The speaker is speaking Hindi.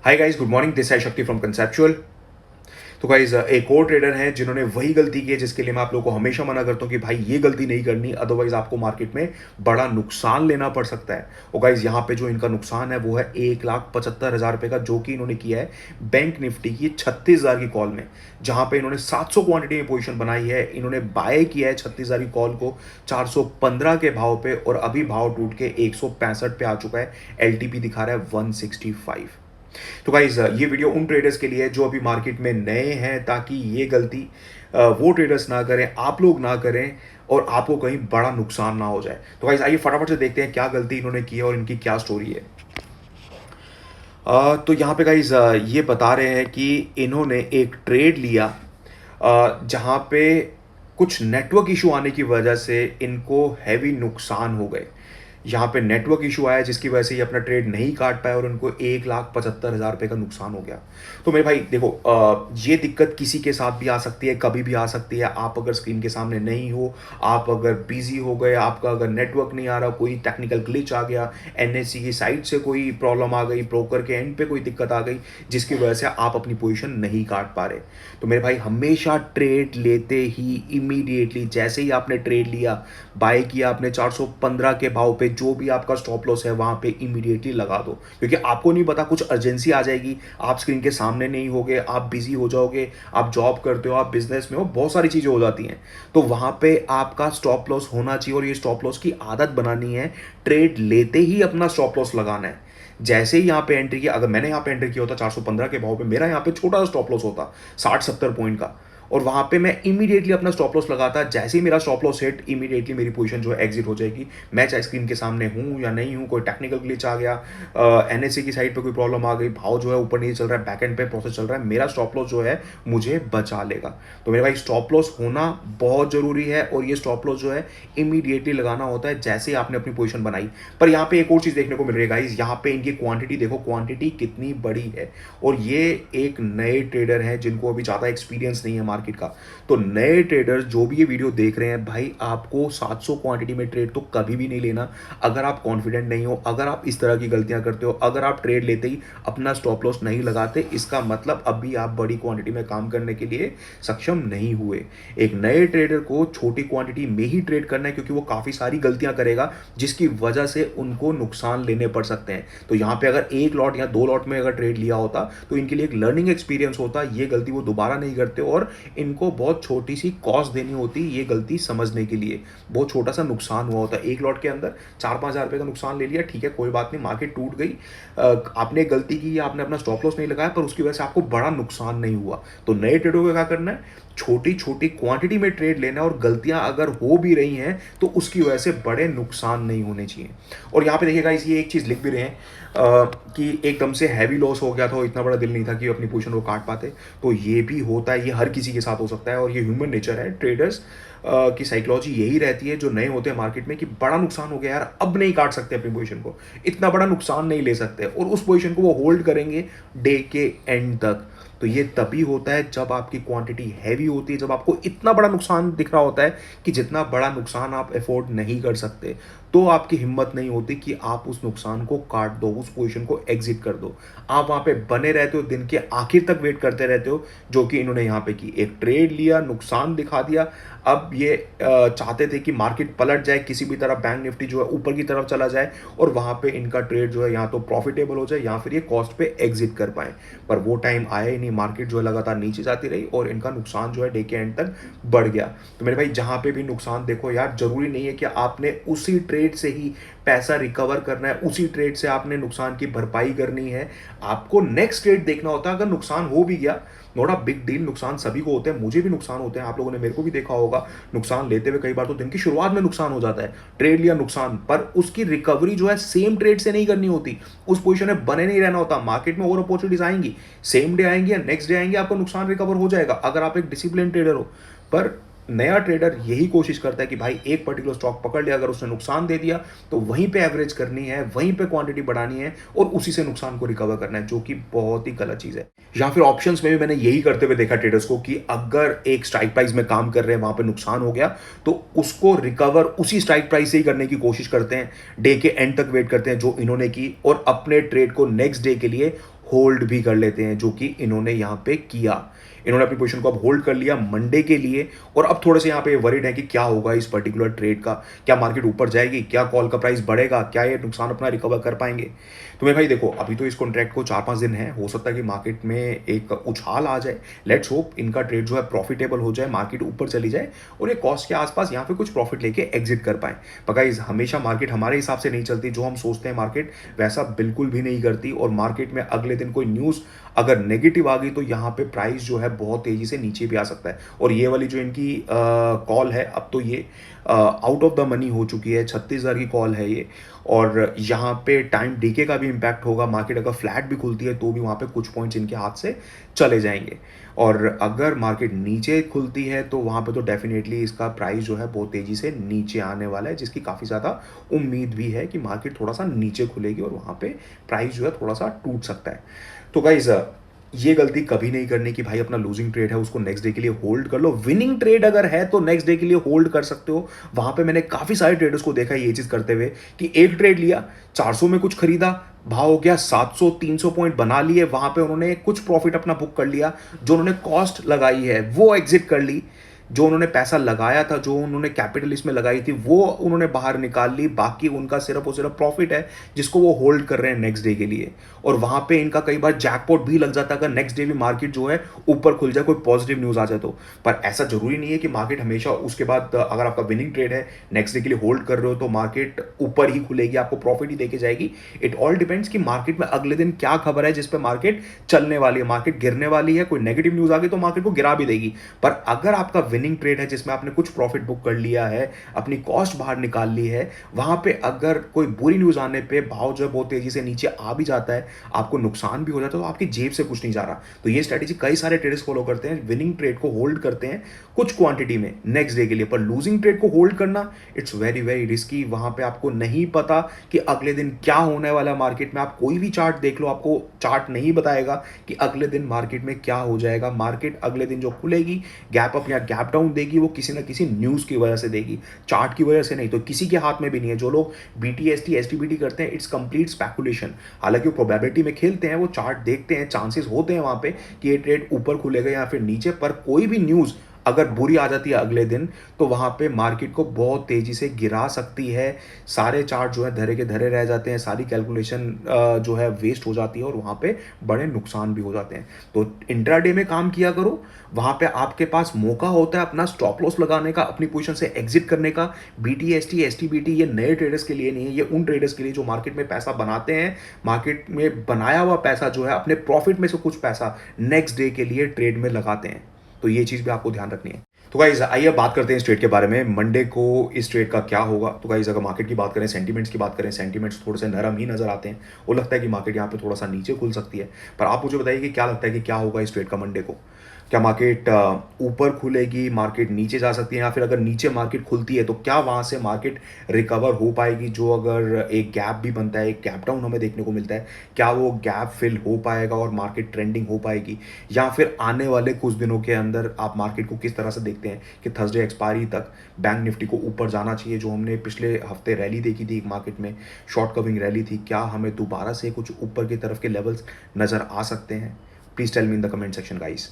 Hi guys, good morning. This है शक्ति फ्रॉम कंसेप्चुअल। तो गाइस, एक और ट्रेडर हैं जिन्होंने वही गलती की है जिसके लिए मैं आप लोगों को हमेशा मना करता हूं कि भाई ये गलती नहीं करनी, अदरवाइज आपको मार्केट में बड़ा नुकसान लेना पड़ सकता है। और गाइस, यहाँ पे जो इनका नुकसान है वो है 1,75,000 रुपए का, जो कि इन्होंने किया है बैंक निफ्टी की 36,000 की कॉल में, जहां पे इन्होंने 700 क्वांटिटी में पोजीशन बनाई है। इन्होंने बाय किया है 36,000 की कॉल को 415 के भाव पे, और अभी भाव टूट के 165 पे आ चुका है। एलटीपी दिखा रहा है 165। तो गाइज, ये वीडियो उन ट्रेडर्स के लिए जो अभी मार्केट में नए हैं, ताकि ये गलती वो ट्रेडर्स ना करें, आप लोग ना करें, और आपको कहीं बड़ा नुकसान ना हो जाए। तो गाइज, आइए फटाफट से देखते हैं क्या गलती इन्होंने की है और इनकी क्या स्टोरी है। तो यहाँ पे गाइज, ये बता रहे हैं कि इन्होंने एक ट्रेड लिया जहाँ पे कुछ नेटवर्क इशू आने की वजह से इनको हैवी नुकसान हो गए। यहाँ पे नेटवर्क इशू आया जिसकी वजह से ये अपना ट्रेड नहीं काट पाए और उनको 1,75,000 रुपये का नुकसान हो गया। तो मेरे भाई देखो, ये दिक्कत किसी के साथ भी आ सकती है, कभी भी आ सकती है। आप अगर स्क्रीन के सामने नहीं हो, आप अगर बिजी हो गए, आपका अगर नेटवर्क नहीं आ रहा, कोई टेक्निकल ग्लिच आ गया, एनएससी की साइड से कोई प्रॉब्लम आ गई, ब्रोकर के एंड पे कोई दिक्कत आ गई जिसकी वजह से आप अपनी पोजीशन नहीं काट पा रहे, तो मेरे भाई हमेशा ट्रेड लेते ही इमीडिएटली, जैसे ही आपने ट्रेड लिया, बाय किया आपने 415 के भाव पे, जो भी आपका स्टॉप लॉस है वहां पे इमीडिएटली लगा दो। क्योंकि आपको नहीं पता, कुछ अर्जेंसी आ जाएगी, आप स्क्रीन के सामने नहीं होगे, आप बिजी हो जाओगे, आप जॉब करते हो, आप बिजनेस में हो, बहुत सारी चीजें हो जाती हैं। तो वहां पे आपका स्टॉप लॉस होना चाहिए, और ये स्टॉप लॉस की आदत बनानी है। ट्रेड लेते ही अपना स्टॉप लॉस लगाना है। जैसे ही यहाँ पे एंट्री किया, अगर मैंने यहाँ पे एंट्री किया होता 415 के भाव पे, मेरा यहाँ पे छोटा सा स्टॉप लॉस होता 60-70 पॉइंट का, और वहां पे मैं इमीडिएटली अपना स्टॉप लॉस लगाता। जैसे ही मेरा स्टॉप लॉस हिट, इमीडिएटली मेरी पोजीशन जो है एग्जिट हो जाएगी। मैं चाहे स्क्रीन के सामने हूं या नहीं हूं, कोई टेक्निकल ग्लिच आ गया, एनएससी की साइड पे कोई प्रॉब्लम आ गई, भाव जो है ऊपर नहीं चल रहा है, बैक एंड पे प्रोसेस चल रहा है, मेरा स्टॉप लॉस जो है मुझे बचा लेगा। तो मेरे भाई, स्टॉप लॉस होना बहुत जरूरी है, और ये स्टॉप लॉस जो है इमीडिएटली लगाना होता है जैसे ही आपने अपनी पोजीशन बनाई। पर यहाँ पे एक और चीज देखने को मिल रही है गाइस, यहाँ पे इनकी क्वांटिटी देखो, क्वांटिटी कितनी बड़ी है। और ये एक नए ट्रेडर हैं जिनको अभी ज्यादा एक्सपीरियंस नहीं है मार्केट का। तो नए ट्रेडर्स जो भी ये वीडियो देख रहे हैं भाई, आपको 700 क्वांटिटी में ट्रेड तो कभी भी नहीं लेना अगर आप कॉन्फिडेंट नहीं हो, अगर आप इस तरह की गलतियां करते हो, अगर आप ट्रेड लेते ही अपना स्टॉप लॉस नहीं लगाते, इसका मतलब अभी आप बड़ी क्वांटिटी में काम करने के लिए सक्षम नहीं हुए। एक नए ट्रेडर को छोटी क्वांटिटी में ही ट्रेड करना है, क्योंकि वो काफी सारी गलतियां करेगा जिसकी वजह से उनको नुकसान लेने पड़ सकते हैं। तो यहां पे अगर एक लॉट या दो लॉट में अगर ट्रेड लिया होता तो इनके लिए एक लर्निंग एक्सपीरियंस होता, ये गलती वो दोबारा नहीं करते, और इनको बहुत छोटी सी कॉस्ट देनी होती ये गलती समझने के लिए। बहुत छोटा सा नुकसान हुआ होता, एक लॉट के अंदर 4-5 हज़ार रुपए का नुकसान ले लिया, ठीक है कोई बात नहीं, मार्केट टूट गई, आपने गलती की, आपने अपना स्टॉप लॉस नहीं लगाया, पर उसकी वजह से आपको बड़ा नुकसान नहीं हुआ। तो नए ट्रेडरों को क्या करना है, छोटी छोटी क्वांटिटी में ट्रेड लेना है, और गलतियां अगर हो भी रही हैं तो उसकी वजह से बड़े नुकसान नहीं होने चाहिए। और यहाँ पे देखिएगा, ये एक चीज लिख भी रहे हैं कि एकदम से हैवी लॉस हो गया था, इतना बड़ा दिल नहीं था कि अपनी पोजीशन को काट पाते। तो ये भी होता है, ये हर किसी के साथ हो सकता है, और ये ह्यूमन नेचर है। ट्रेडर्स की साइकोलॉजी यही रहती है, जो नए होते हैं मार्केट में, कि बड़ा नुकसान हो गया यार, अब नहीं काट सकते अपनी पोजीशन को, इतना बड़ा नुकसान नहीं ले सकते, और उस पोजीशन को वो होल्ड करेंगे डे के एंड तक। तो ये तभी होता है जब आपकी क्वांटिटी हैवी होती है, जब आपको इतना बड़ा नुकसान दिख रहा होता है कि जितना बड़ा नुकसान आप अफोर्ड नहीं कर सकते, तो आपकी हिम्मत नहीं होती कि आप उस नुकसान को काट दो, उस पोजीशन को एग्जिट कर दो। आप वहां पे बने रहते हो, दिन के आखिर तक वेट करते रहते हो, जो कि इन्होंने यहां पे की। एक ट्रेड लिया, नुकसान दिखा दिया, अब ये चाहते थे कि मार्केट पलट जाए, किसी भी तरह बैंक निफ्टी जो है ऊपर की तरफ चला जाए, और वहां पे इनका ट्रेड जो है या तो प्रॉफिटेबल हो जाए या फिर ये कॉस्ट पे एग्जिट कर पाए। पर वो टाइम आया ही नहीं, मार्केट जो है लगातार नीचे जाती रही, और इनका नुकसान जो है डे के एंड तक बढ़ गया। तो मेरे भाई, जहां पे भी नुकसान देखो यार, जरूरी नहीं है कि आपने उसी ट्रेड से ही पैसा रिकवर करना है, उसी ट्रेड से आपने नुकसान की भरपाई करनी है। आपको नेक्स्ट ट्रेड देखना होता है। अगर नुकसान हो भी गया, नोड़ा बिग डील, नुकसान सभी को होते हैं, मुझे भी नुकसान होते हैं, आप लोगों ने मेरे को भी देखा होगा नुकसान लेते हुए। कई बार तो दिन की शुरुआत में नुकसान हो जाता है, ट्रेड लिया नुकसान, पर उसकी रिकवरी जो है सेम ट्रेड से नहीं करनी होती, उस पोजीशन में बने नहीं रहना होता। मार्केट में और अपॉर्चुनिटीज आएंगी, सेम डे आएंगी या नेक्स्ट डे आएंगे, आपका नुकसान रिकवर हो जाएगा अगर आप एक डिसिप्लिन ट्रेडर हो। पर नया ट्रेडर यही कोशिश करता है कि भाई एक पर्टिकुलर स्टॉक पकड़ लिया, अगर उसने नुकसान दे दिया तो वहीं पे एवरेज करनी है, वहीं पे क्वांटिटी बढ़ानी है, और उसी से नुकसान को रिकवर करना है, जो कि बहुत ही गलत चीज है। या फिर ऑप्शंस में भी मैंने यही करते हुए देखा ट्रेडर्स को, कि अगर एक स्ट्राइक प्राइस में काम कर रहे हैं, वहां पे नुकसान हो गया, तो उसको रिकवर उसी स्ट्राइक प्राइस से ही करने की कोशिश करते हैं, डे के एंड तक वेट करते हैं जो इन्होंने की, और अपने ट्रेड को नेक्स्ट डे के लिए होल्ड भी कर लेते हैं, जो कि इन्होंने यहाँ पे किया। इन्होंने अपनी पोजीशन को अब होल्ड कर लिया मंडे के लिए, और अब थोड़े से यहाँ पे वरीड है कि क्या होगा इस पर्टिकुलर ट्रेड का, क्या मार्केट ऊपर जाएगी, क्या कॉल का प्राइस बढ़ेगा, क्या ये नुकसान अपना रिकवर कर पाएंगे। तो मेरे भाई देखो, अभी तो इस कॉन्ट्रैक्ट को 4-5 दिन है, हो सकता है कि मार्केट में एक उछाल आ जाए। लेट्स होप इनका ट्रेड जो है प्रॉफिटेबल हो जाए, मार्केट ऊपर चली जाए और ये कॉस्ट के आसपास यहाँ पे कुछ प्रॉफिट लेके एग्जिट कर पाए। पर गाइस, हमेशा मार्केट हमारे हिसाब से नहीं चलती, जो हम सोचते हैं मार्केट वैसा बिल्कुल भी नहीं करती, और मार्केट में अगले दिन कोई न्यूज़ अगर नेगेटिव आ गई तो यहाँ पे प्राइस जो है बहुत तेजी से नीचे भी आ सकता है। और ये वाली जो इनकी कॉल है, अब तो ये आउट ऑफ द मनी हो चुकी है, 36,000 की कॉल है ये। और यहाँ पे टाइम डीके का भी इम्पैक्ट होगा, मार्केट अगर फ्लैट भी खुलती है तो भी वहाँ पे कुछ पॉइंट्स इनके हाथ से चले जाएंगे। और अगर मार्केट नीचे खुलती है तो वहाँ पे तो डेफिनेटली इसका प्राइस जो है बहुत तेज़ी से नीचे आने वाला है, जिसकी काफ़ी ज़्यादा उम्मीद भी है कि मार्केट थोड़ा सा नीचे खुलेगी और वहाँ पे प्राइस जो है थोड़ा सा टूट सकता है। तो गाइज, ये गलती कभी नहीं करनी कि भाई अपना लूजिंग ट्रेड है उसको नेक्स्ट डे के लिए होल्ड कर लो। विनिंग ट्रेड अगर है तो नेक्स्ट डे के लिए होल्ड कर सकते हो। वहां पे मैंने काफी सारे ट्रेडर्स को देखा ये चीज करते हुए कि एक ट्रेड लिया, 400 में कुछ खरीदा, भाव हो गया 700 300 पॉइंट बना लिए, वहां पे उन्होंने कुछ प्रॉफिट अपना बुक कर लिया, जो उन्होंने कॉस्ट लगाई है वो एग्जिट कर ली, जो उन्होंने पैसा लगाया था, जो उन्होंने कैपिटल इसमें लगाई थी वो उन्होंने बाहर निकाल ली, बाकी उनका सिर्फ और सिर्फ प्रॉफिट है जिसको वो होल्ड कर रहे हैं नेक्स्ट डे के लिए। और वहां पे इनका कई बार जैकपॉट भी लग जाता है अगर नेक्स्ट डे भी मार्केट जो है ऊपर खुल जाए, कोई पॉजिटिव न्यूज आ जाए तो। पर ऐसा जरूरी नहीं है कि मार्केट हमेशा उसके बाद, अगर आपका विनिंग ट्रेड है नेक्स्ट डे के लिए होल्ड कर रहे हो तो मार्केट ऊपर ही खुलेगी, आपको प्रॉफिट ही देके जाएगी। इट ऑल डिपेंड्स कि मार्केट में अगले दिन क्या खबर है जिस पे मार्केट चलने वाली है। मार्केट गिरने वाली है, कोई नेगेटिव न्यूज आ गई तो मार्केट को गिरा भी देगी। पर अगर आपका विनिंग ट्रेड है जिसमें आपने कुछ प्रॉफिट बुक कर लिया है, अपनी कॉस्ट बाहर निकाल ली है, वहां पे अगर कोई बुरी न्यूज आने पे भाव जो है बहुत तेजी से नीचे आ भी जाता है, आपको नुकसान भी हो जाता है, तो आपकी जेब से कुछ नहीं जा रहा। तो ये स्ट्रेटेजी कई सारे ट्रेडर्स फॉलो करते हैं, विनिंग ट्रेड को होल्ड करते हैं कुछ क्वांटिटी में नेक्स्ट डे के लिए। पर लूजिंग ट्रेड को होल्ड करना इट्स वेरी वेरी रिस्की। वहां पे आपको नहीं पता कि अगले दिन क्या होने वाला है मार्केट में। आप कोई भी चार्ट देख लो, आपको चार्ट नहीं बताएगा कि अगले दिन मार्केट में क्या हो जाएगा। मार्केट अगले दिन जो खुलेगी, गैप अप या गैप डाउन देगी, वो किसी ना किसी न्यूज की वजह से देगी, चार्ट की वजह से नहीं। तो किसी के हाथ में भी नहीं है। जो लोग बीटीएसटी एसटीबीटी करते हैं, इट्स कंप्लीट स्पेकुलेशन। हालांकि वो प्रोबेबिलिटी में खेलते हैं, वो चार्ट देखते हैं, चांसेस होते हैं वहां पे कि ये ट्रेड ऊपर खुलेगा या फिर नीचे। पर कोई भी न्यूज अगर बुरी आ जाती है अगले दिन तो वहां पे मार्केट को बहुत तेजी से गिरा सकती है। सारे चार्ट जो है धरे के धरे रह जाते हैं, सारी कैलकुलेशन जो है वेस्ट हो जाती है और वहां पे बड़े नुकसान भी हो जाते हैं। तो इंट्राडे में काम किया करो, वहां पे आपके पास मौका होता है अपना स्टॉप लॉस लगाने का, अपनी पोजीशन से एग्जिट करने का। बीटीएसटी एसटीबीटी ये नए ट्रेडर्स के लिए नहीं है, ये उन ट्रेडर्स के लिए जो मार्केट में पैसा बनाते हैं, मार्केट में बनाया हुआ पैसा जो है अपने प्रॉफिट में से कुछ पैसा नेक्स्ट डे के लिए ट्रेड में लगाते हैं। तो ये चीज भी आपको ध्यान रखनी है। तो गाइज, आइए बात करते हैं इस ट्रेड के बारे में, मंडे को इस ट्रेड का क्या होगा। तो गाइज, अगर मार्केट की बात करें, सेंटीमेंट्स की बात करें, सेंटीमेंट्स थोड़े से नरम ही नजर आते हैं। वो लगता है कि मार्केट यहाँ पे थोड़ा सा नीचे खुल सकती है। पर आप मुझे बताइए कि क्या लगता है कि क्या होगा इस ट्रेड का मंडे को। क्या मार्केट ऊपर खुलेगी, मार्केट नीचे जा सकती है, या फिर अगर नीचे मार्केट खुलती है तो क्या वहां से मार्केट रिकवर हो पाएगी। जो अगर एक गैप भी बनता है, एक गैप डाउन हमें देखने को मिलता है, क्या वो गैप फिल हो पाएगा और मार्केट ट्रेंडिंग हो पाएगी। या फिर आने वाले कुछ दिनों के अंदर आप मार्केट को किस तरह से देखते हैं कि थर्सडे एक्सपायरी तक बैंक निफ्टी को ऊपर जाना चाहिए। जो हमने पिछले हफ्ते रैली देखी थी मार्केट में, शॉर्ट कवरिंग रैली थी, क्या हमें दोबारा से कुछ ऊपर की तरफ के लेवल्स नजर आ सकते हैं। Please tell me in the comment section guys.